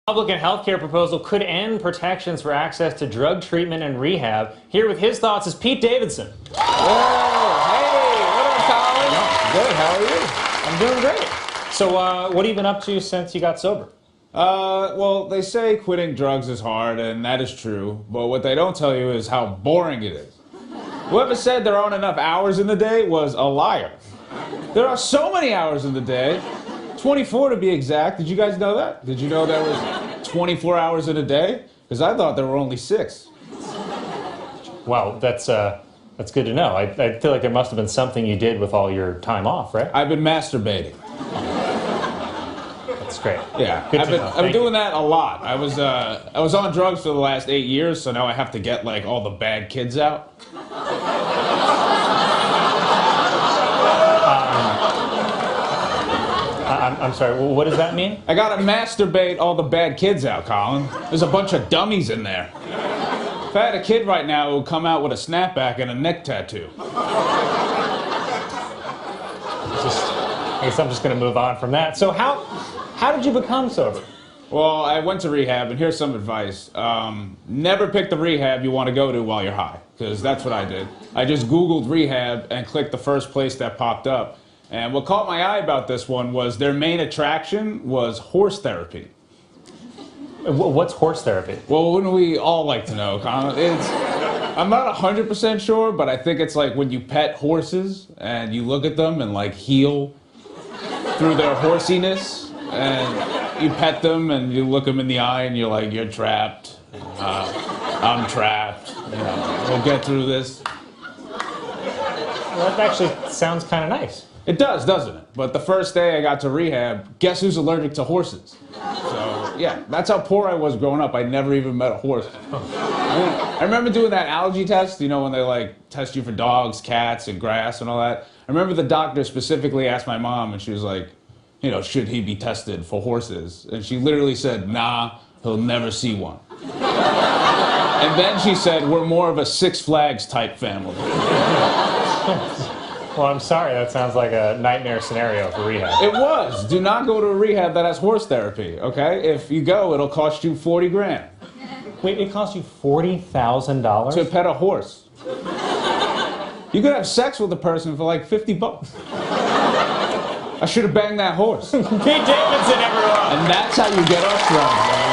Republican health care proposal could end protections for access to drug treatment and rehab. Here with his thoughts is Pete Davidson. Whoa, hey, what up, Colin? Good, how are you? I'm doing great. So, what have you been up to since you got sober? Well, they say quitting drugs is hard, and that is true, but what they don't tell you is how boring it is. Whoever said there aren't enough hours in the day was a liar. There are so many hours in the day. 24 to be exact. Did you guys know that? Did you know there was 24 hours in a day? Because I thought there were only 6. Wow, that's good to know. I feel like there must have been something you did with all your time off, right? I've been masturbating. That's great. Yeah, Good I've to know. been doing that a lot. I was on drugs for the last 8 years, so now I have to get like all the bad kids out. I'm sorry, what does that mean? I gotta masturbate all the bad kids out, Colin. There's a bunch of dummies in there. If I had a kid right now, it would come out with a snapback and a neck tattoo. I guess I'm just going to move on from that. So how did you become sober? Well, I went to rehab, and here's some advice. Never pick the rehab you want to go to while you're high, because that's what I did. I just Googled rehab and clicked the first place that popped up. And what caught my eye about this one was their main attraction was horse therapy. What's horse therapy? Well, wouldn't we all like to know, Colin? I'm not 100% sure, but I think it's like when you pet horses and you look at them and like heal through their horsiness, and you pet them and you look them in the eye and you're like, you're trapped, I'm trapped, you know, we'll get through this. Well, that actually sounds kind of nice. It does, doesn't it? But the first day I got to rehab, guess who's allergic to horses? So, yeah, that's how poor I was growing up. I never even met a horse. I remember doing that allergy test, you know, when they, like, test you for dogs, cats, and grass and all that. I remember the doctor specifically asked my mom, and she was like, you know, should he be tested for horses? And she literally said, nah, he'll never see one. And then she said, we're more of a Six Flags type family. Well, I'm sorry, that sounds like a nightmare scenario for rehab. It was. Do not go to a rehab that has horse therapy, okay? If you go, it'll cost you 40 grand. Wait, it cost you $40,000? To pet a horse. You could have sex with a person for like 50 bucks. I should have banged that horse. Pete Davidson, everyone! And that's how you get off drugs.